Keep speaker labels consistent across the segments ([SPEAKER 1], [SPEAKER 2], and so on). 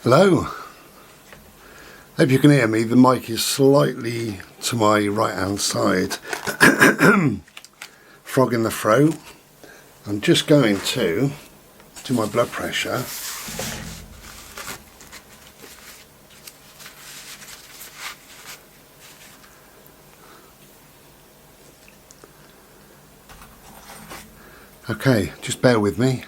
[SPEAKER 1] Hello, hope you can hear me. The mic is slightly to my right hand side. Frog in the throat. I'm just going to do my blood pressure. Okay, just bear with me.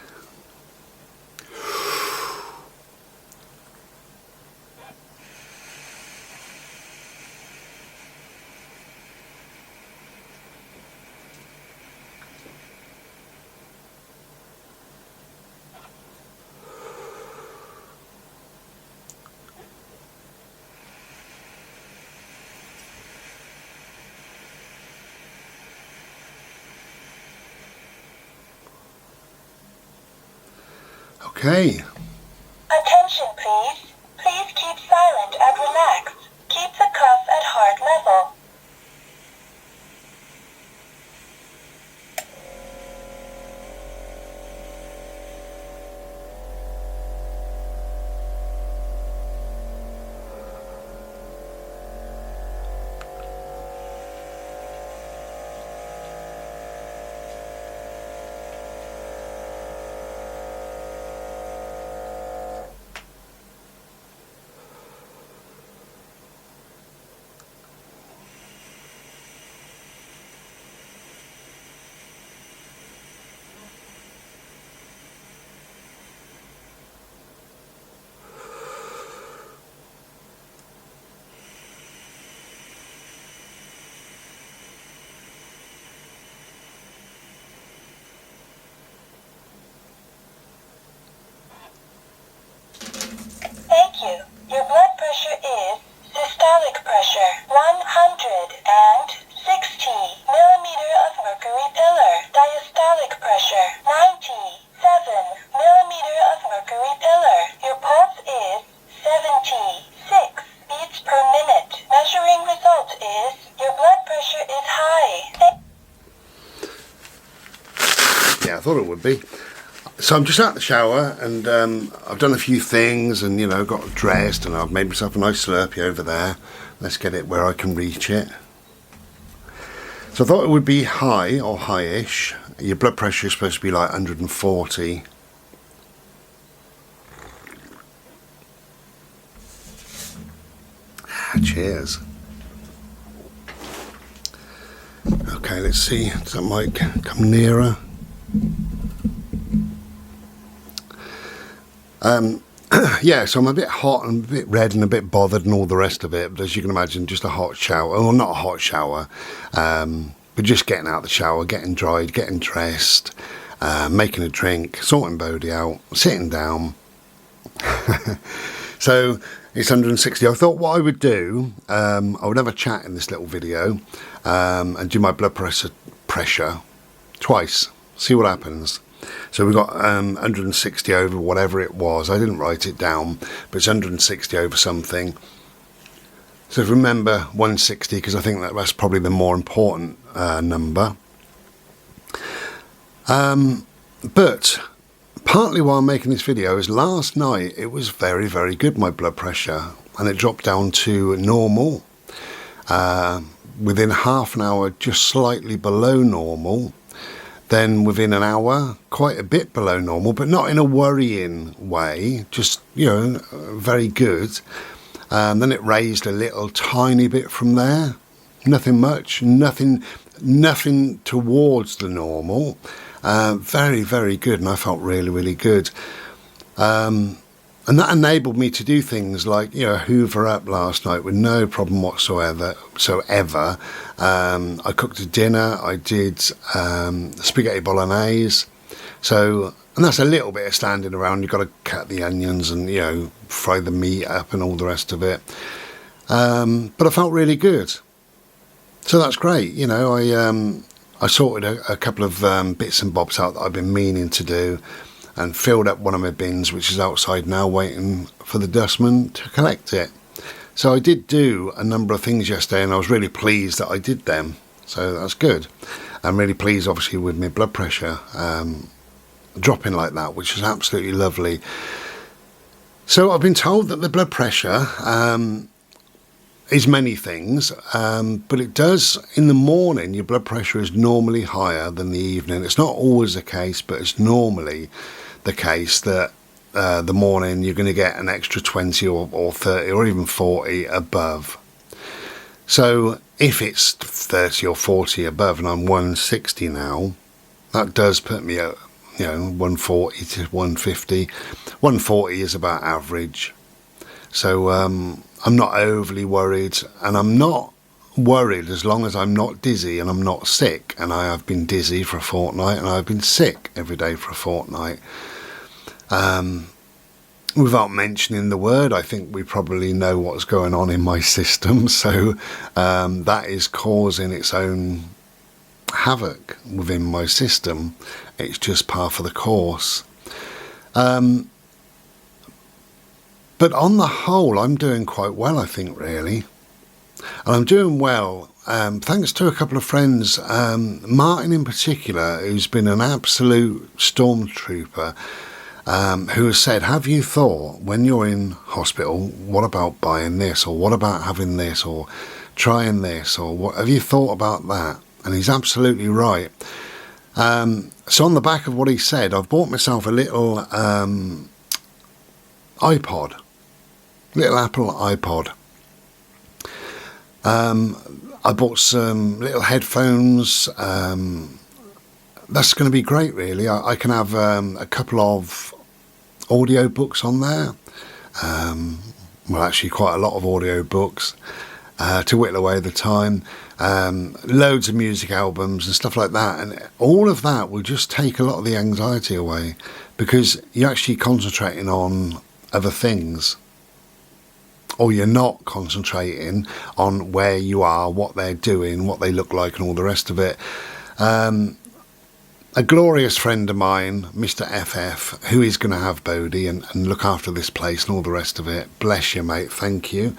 [SPEAKER 1] Okay.
[SPEAKER 2] Attention please. Please keep silent and relax. Keep the cuff at heart level. Thank you. Your blood pressure is systolic pressure 160 millimeter of mercury pillar. Diastolic pressure 97 millimeter of mercury pillar. Your pulse is 76 beats per minute. Measuring result is your blood pressure is high.
[SPEAKER 1] Yeah, I thought it would be. So I'm just out the shower and I've done a few things and, you know, got dressed and I've made myself a nice Slurpee over there. Let's get it where I can reach it. So I thought it would be high or high-ish. Your blood pressure is supposed to be like 140. Cheers. Okay, let's see. Does that mic come nearer? Yeah, so I'm a bit hot and a bit red and a bit bothered and all the rest of it. But as you can imagine, just a hot shower. Well, not a hot shower, but just getting out of the shower, getting dried, getting dressed, making a drink, sorting Bodie out, sitting down. So it's 160. I thought what I would do, I would have a chat in this little video and do my blood pressure twice, see what happens. So we've got 160 over whatever it was. I didn't write it down, but it's 160 over something. So remember 160 because I think that's probably the more important number. But partly why I'm making this video is last night it was very, very good, my blood pressure, and it dropped down to normal. Within half an hour, just slightly below normal. Then within an hour, quite a bit below normal, but not in a worrying way, just, you know, very good. Then it raised a little tiny bit from there. Nothing much, nothing towards the normal. Very, very good, and I felt really, really good. And that enabled me to do things like, you know, hoover up last night with no problem whatsoever. I cooked a dinner. I did spaghetti bolognese. So, and that's a little bit of standing around. You've got to cut the onions and, you know, fry the meat up and all the rest of it. But I felt really good. So that's great. You know, I sorted a couple of bits and bobs out that I've been meaning to do, and filled up one of my bins, which is outside now waiting for the dustman to collect it. So I did do a number of things yesterday and I was really pleased that I did them. So that's good. I'm really pleased obviously with my blood pressure dropping like that, which is absolutely lovely. So I've been told that the blood pressure is many things, but it does, in the morning, your blood pressure is normally higher than the evening. It's not always the case, but it's normally the case that the morning you're going to get an extra 20 or 30 or even 40 above. So if it's 30 or 40 above and I'm 160 now, that does put me at 140 to 150. 140 is about average. So I'm not overly worried, and I'm not worried as long as I'm not dizzy and I'm not sick. And I have been dizzy for a fortnight, and I've been sick every day for a fortnight. Without mentioning the word, I think we probably know what's going on in my system. So that is causing its own havoc within my system. It's just par for the course. But on the whole, I'm doing quite well, I think, really. And I'm doing well thanks to a couple of friends, Martin in particular, who's been an absolute stormtrooper, who has said, have you thought, when you're in hospital, what about buying this, or what about having this, or trying this, or what have you thought about that? And he's absolutely right. So on the back of what he said, I've bought myself a little iPod. Little Apple iPod. I bought some little headphones. That's going to be great, really. I can have a couple of audio books on there. Well, actually, quite a lot of audio books to whittle away the time. Loads of music albums and stuff like that. And all of that will just take a lot of the anxiety away, because you're actually concentrating on other things. Or you're not concentrating on where you are, what they're doing, what they look like, and all the rest of it. A glorious friend of mine, Mr. FF, who is going to have Bodhi and look after this place and all the rest of it. Bless you, mate. Thank you.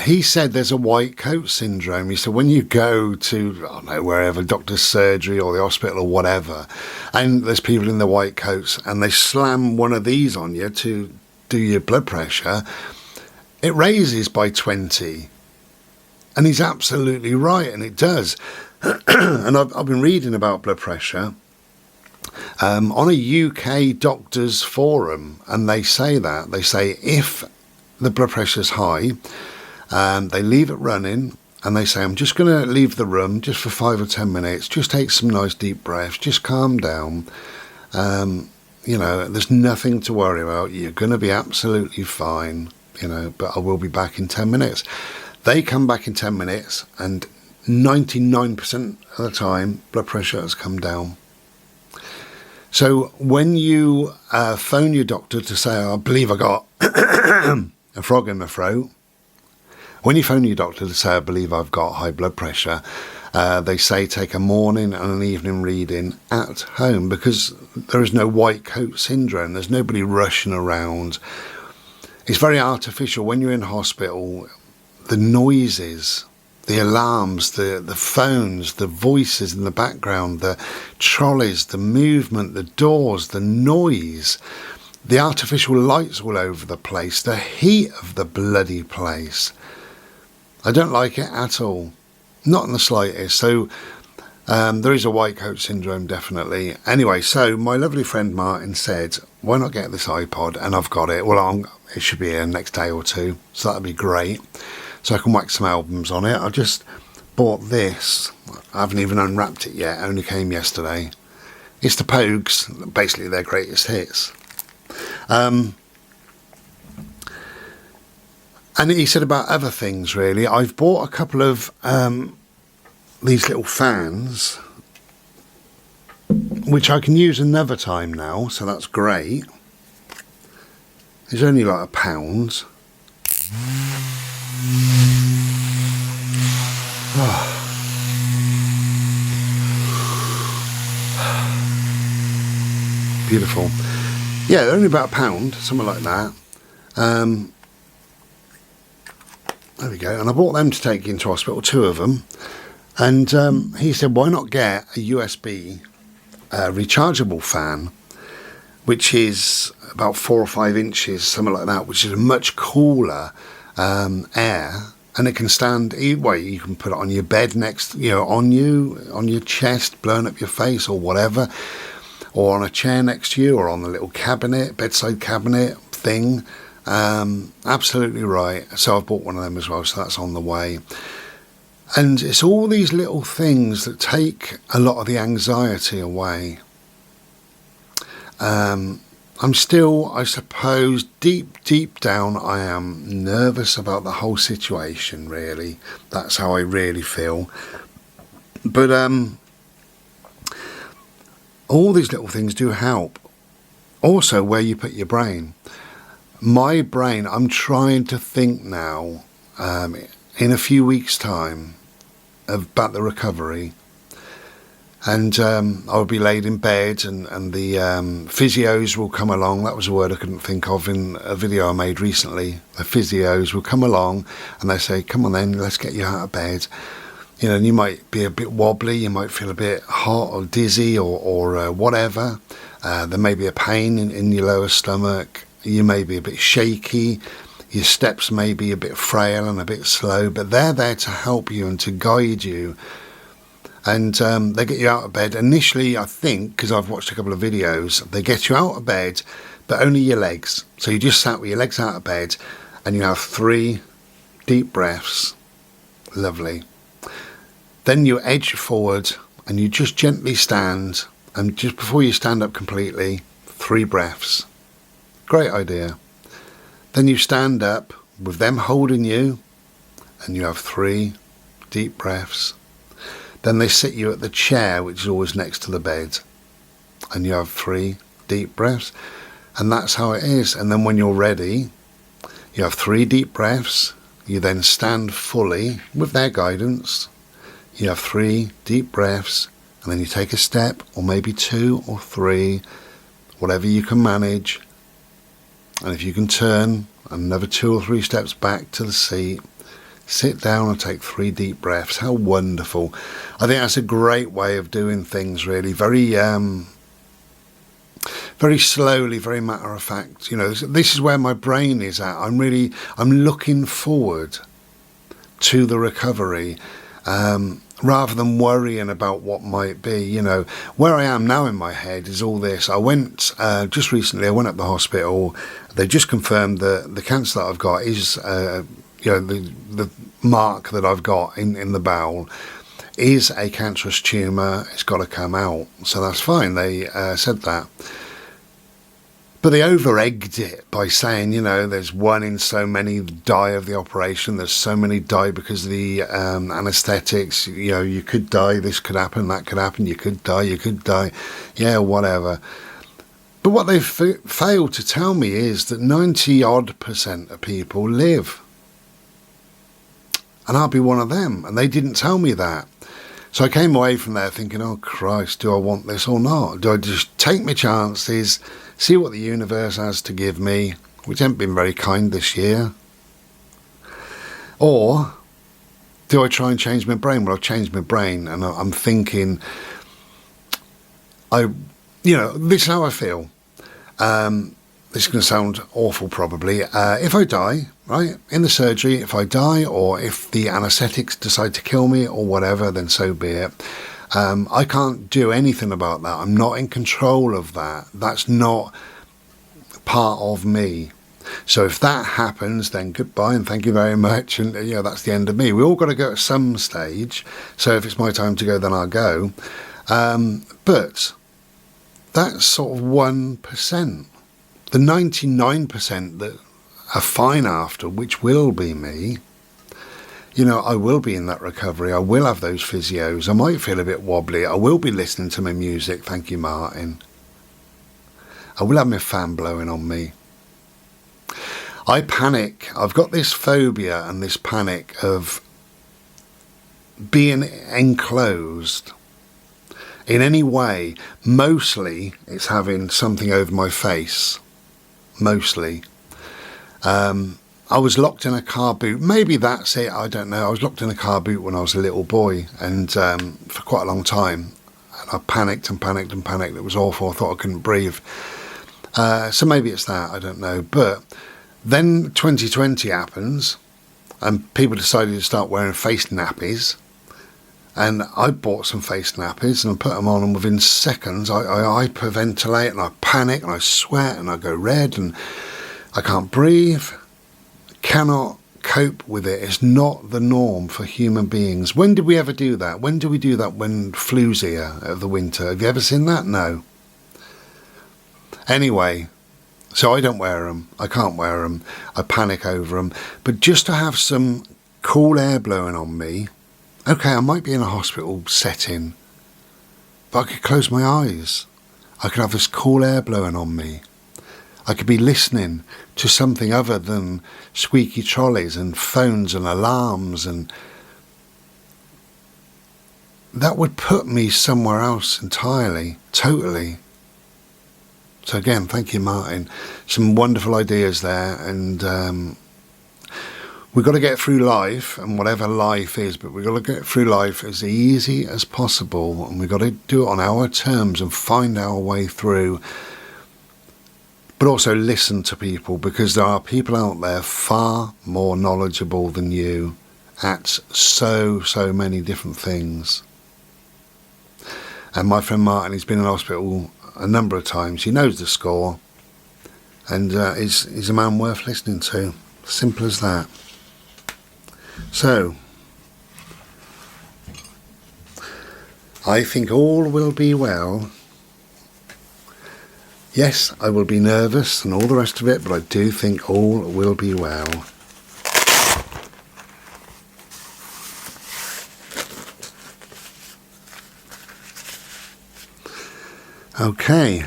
[SPEAKER 1] He said there's a white coat syndrome. He said when you go to, I don't know, wherever, doctor's surgery or the hospital or whatever, and there's people in the white coats and they slam one of these on you to do your blood pressure, it raises by 20. And he's absolutely right, and it does. And I've been reading about blood pressure on a UK doctors forum, and they say that. They say if the blood pressure's high, they leave it running, and they say, I'm just going to leave the room just for 5 or 10 minutes, just take some nice deep breaths, just calm down. There's nothing to worry about. You're going to be absolutely fine. But I will be back in 10 minutes. They come back in 10 minutes, and 99% of the time, blood pressure has come down. So when you phone your doctor to say, I believe I got a frog in my throat, when you phone your doctor to say, I believe I've got high blood pressure, they say take a morning and an evening reading at home, because there is no white coat syndrome. There's nobody rushing around. It's very artificial. When you're in hospital, the noises, the alarms, the phones, the voices in the background, the trolleys, the movement, the doors, the noise, the artificial lights all over the place, the heat of the bloody place. I don't like it at all. Not in the slightest. So there is a white coat syndrome, definitely. Anyway, so my lovely friend Martin said, why not get this iPod? And I've got it. Well, it should be here next day or two, so that'd be great. So I can whack some albums on it. I just bought this. I haven't even unwrapped it yet. It only came yesterday. It's the Pogues, basically their greatest hits. And he said about other things, really. I've bought a couple of these little fans, which I can use another time now, so that's great. It's only like £1. Oh. Beautiful. Yeah, they're only about £1, something like that. There we go. And I bought them to take into hospital, 2 of them. And he said, why not get a USB rechargeable fan? which is about 4 or 5 inches, something like that, which is a much cooler air, and it can stand either way. You can put it on your bed next, on your chest, blowing up your face or whatever, or on a chair next to you, or on the little bedside cabinet thing. Absolutely right. So I've bought one of them as well, so that's on the way. And it's all these little things that take a lot of the anxiety away. I'm still, I suppose, deep down, I am nervous about the whole situation, really. That's how I really feel. But all these little things do help. Also, where you put your brain. My brain, I'm trying to think now, in a few weeks' time, about the recovery. And I'll be laid in bed, and the physios will come along. That was a word I couldn't think of in a video I made recently. The physios will come along and they say, come on then, let's get you out of bed. And you might be a bit wobbly, you might feel a bit hot or dizzy or whatever. There may be a pain in your lower stomach. You may be a bit shaky. Your steps may be a bit frail and a bit slow, but they're there to help you and to guide you. And they get you out of bed. Initially, I think, because I've watched a couple of videos, they get you out of bed, but only your legs. So you just sat with your legs out of bed, and you have 3 deep breaths. Lovely. Then you edge forward, and you just gently stand, and just before you stand up completely, 3 breaths. Great idea. Then you stand up with them holding you, and you have 3 deep breaths. Then they sit you at the chair, which is always next to the bed, and you have 3 deep breaths, and that's how it is. And then when you're ready, you have 3 deep breaths. You then stand fully with their guidance. You have 3 deep breaths, and then you take a step, or maybe 2 or 3, whatever you can manage. And if you can turn another 2 or 3 steps back to the seat, sit down and take 3 deep breaths. How wonderful. I think that's a great way of doing things, really. Very slowly, very matter of fact. This is where my brain is at. I'm looking forward to the recovery, rather than worrying about what might be. Where I am now in my head is all this. I went, just recently, I went up the hospital. They just confirmed that the cancer that I've got is, the mark that I've got in the bowel is a cancerous tumour. It's got to come out. So that's fine. They said that. But they over-egged it by saying, there's 1 in so many die of the operation. There's so many die because of the anaesthetics. You could die. This could happen. That could happen. You could die. Yeah, whatever. But what they've failed to tell me is that 90-odd% of people live. And I'll be one of them. And they didn't tell me that. So I came away from there thinking, oh Christ, do I want this or not? Do I just take my chances, see what the universe has to give me, which hasn't been very kind this year? Or do I try and change my brain? Well, I've changed my brain, and I'm thinking, this is how I feel. This is going to sound awful probably. If I die, right, in the surgery, if I die, or if the anaesthetics decide to kill me or whatever, then so be it. I can't do anything about that. I'm not in control of that. That's not part of me. So if that happens, then goodbye and thank you very much. And that's the end of me. We all got to go at some stage. So if it's my time to go, then I'll go. But that's sort of 1%. The 99% that are fine after, which will be me, I will be in that recovery. I will have those physios. I might feel a bit wobbly. I will be listening to my music. Thank you, Martin. I will have my fan blowing on me. I panic. I've got this phobia and this panic of being enclosed in any way. Mostly it's having something over my face. Mostly. I was locked in a car boot. Maybe that's it. I don't know. I was locked in a car boot when I was a little boy, and for quite a long time. And I panicked and panicked and panicked. It was awful. I thought I couldn't breathe. So maybe it's that, I don't know. But then 2020 happens and people decided to start wearing face nappies. And I bought some face nappies and I put them on, and within seconds I hyperventilate and I panic and I sweat and I go red and I can't breathe. Cannot cope with it. It's not the norm for human beings. When did we ever do that? When do we do that when flu's here of the winter? Have you ever seen that? No. Anyway, so I don't wear them. I can't wear them. I panic over them. But just to have some cool air blowing on me, okay, I might be in a hospital setting, but I could close my eyes. I could have this cool air blowing on me. I could be listening to something other than squeaky trolleys and phones and alarms, and that would put me somewhere else entirely, totally. So again, thank you, Martin. Some wonderful ideas there, and we've got to get through life, and whatever life is, but we've got to get through life as easy as possible, and we've got to do it on our terms and find our way through. But also listen to people, because there are people out there far more knowledgeable than you at so many different things. And my friend Martin, he's been in hospital a number of times. He knows the score, and he's a man worth listening to. Simple as that. So, I think all will be well. Yes, I will be nervous and all the rest of it, but I do think all will be well. Okay,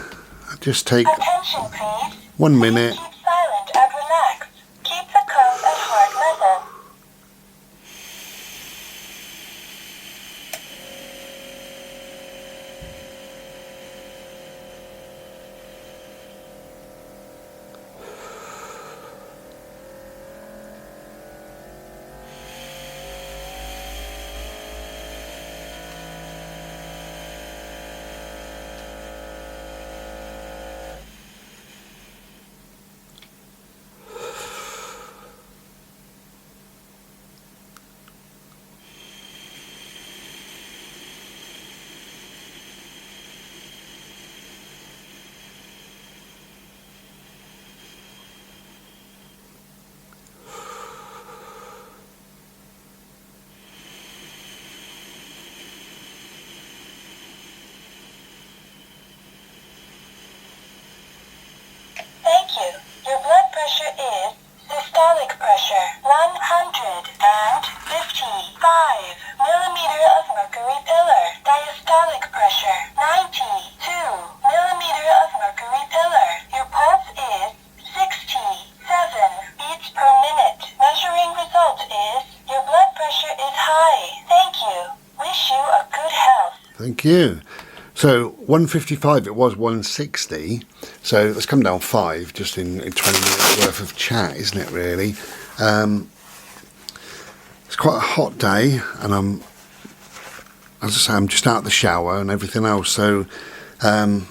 [SPEAKER 1] I'll just take
[SPEAKER 2] Attention, please.
[SPEAKER 1] 1 minute.
[SPEAKER 2] Keep silent and relax. Keep the cone at heart level. Thank you. Your blood pressure is systolic pressure 155 millimeter of mercury pillar. Diastolic pressure 92 millimeter of mercury pillar. Your pulse is 67 beats per minute. Measuring result is your blood pressure is high. Thank you. Wish you a good health.
[SPEAKER 1] Thank you. So 155, it was 160. So let's come down 5 just in 20 minutes worth of chat, isn't it, really? It's quite a hot day, and as I say, I'm just out of the shower and everything else. So that's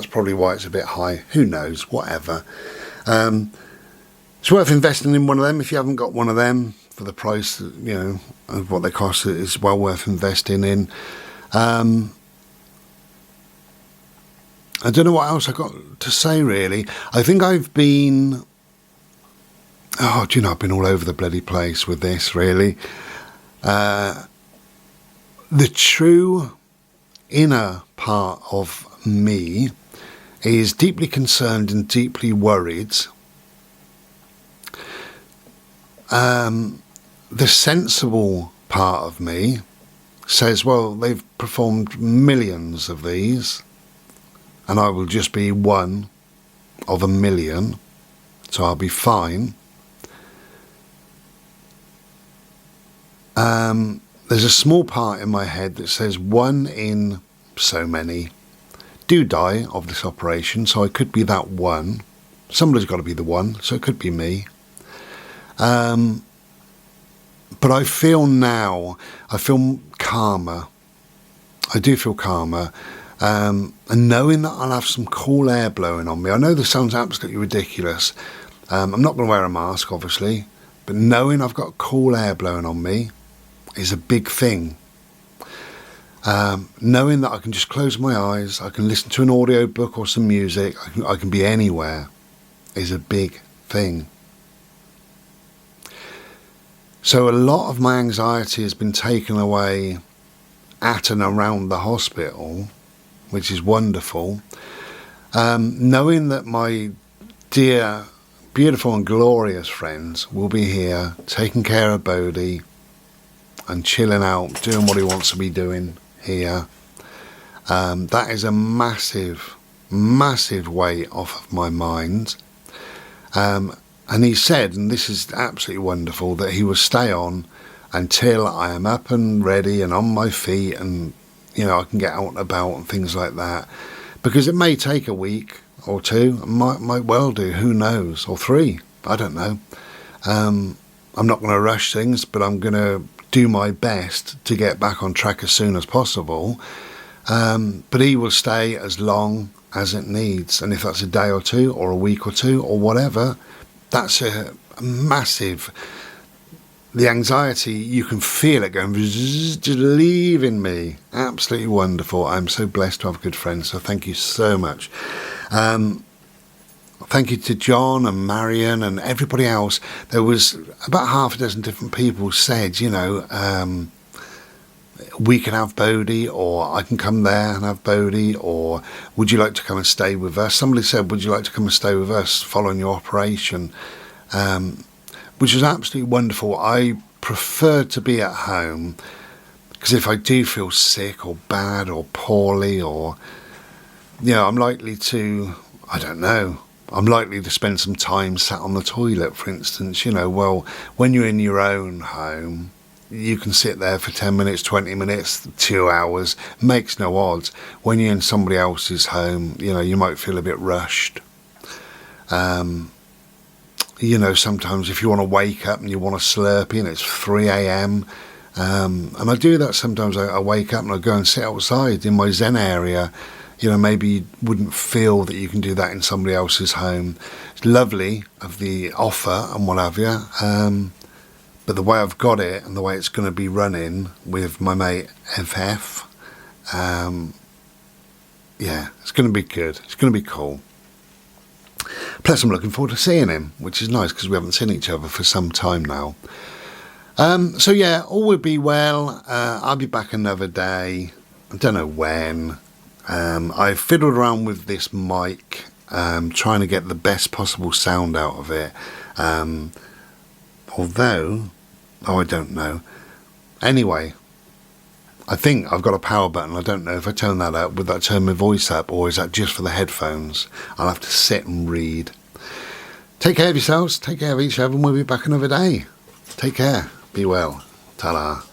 [SPEAKER 1] probably why it's a bit high. Who knows? Whatever. It's worth investing in one of them if you haven't got one of them. For the price, of what they cost, it's well worth investing in. I don't know what else I've got to say, really. I think I've been... I've been all over the bloody place with this, really. The true inner part of me is deeply concerned and deeply worried. The sensible part of me says, well, they've performed millions of these, and I will just be one of a million, so I'll be fine. There's a small part in my head that says 1 in so many do die of this operation, so I could be that one. Somebody's got to be the one, so it could be me. But I feel calmer. I do feel calmer. And knowing that I'll have some cool air blowing on me. I know this sounds absolutely ridiculous. I'm not going to wear a mask, obviously, but knowing I've got cool air blowing on me is a big thing. Knowing that I can just close my eyes, I can listen to an audio book or some music, I can be anywhere, is a big thing. So a lot of my anxiety has been taken away at and around the hospital, which is wonderful. Knowing that my dear, beautiful and glorious friends will be here taking care of Bodhi and chilling out, doing what he wants to be doing here. That is a massive, massive weight off of my mind. And he said, and this is absolutely wonderful, that he will stay on until I am up and ready and on my feet and, you know, I can get out and about and things like that. Because it may take a week or two, might well do, who knows, or 3, I don't know. I'm not going to rush things, but I'm going to do my best to get back on track as soon as possible. But he will stay as long as it needs. And if that's a day or 2 or a week or 2 or whatever, that's a massive... The anxiety, you can feel it going, just leaving me. Absolutely wonderful. I'm so blessed to have good friends, so thank you so much. Thank you to John and Marion and everybody else. There was about half a dozen different people said, you know, we can have Bodhi, or I can come there and have Bodhi, or would you like to come and stay with us? Somebody said, would you like to come and stay with us following your operation? Which was absolutely wonderful. I prefer to be at home, because if I do feel sick or bad or poorly, or, you know, I'm likely to, I don't know, I'm likely to spend some time sat on the toilet, for instance. You know, well, when you're in your own home, you can sit there for 10 minutes, 20 minutes, 2 hours, makes no odds. When you're in somebody else's home, you know, you might feel a bit rushed. You know, sometimes if you want to wake up and you want a Slurpee and it's 3 a.m, and I do that sometimes. I wake up and I go and sit outside in my Zen area. You know, maybe you wouldn't feel that you can do that in somebody else's home. It's lovely of the offer and what have you, but the way I've got it and the way it's going to be running with my mate FF, yeah, it's going to be good. It's going to be cool. Plus, I'm looking forward to seeing him, which is nice because we haven't seen each other for some time now. So yeah, all will be well. I'll be back another day. I don't know when. I fiddled around with this mic, trying to get the best possible sound out of it. Although, I don't know. Anyway, I think I've got a power button. I don't know if I turn that up, would that turn my voice up, or is that just for the headphones? I'll have to sit and read. Take care of yourselves, take care of each other, and we'll be back another day. Take care, be well, ta-da.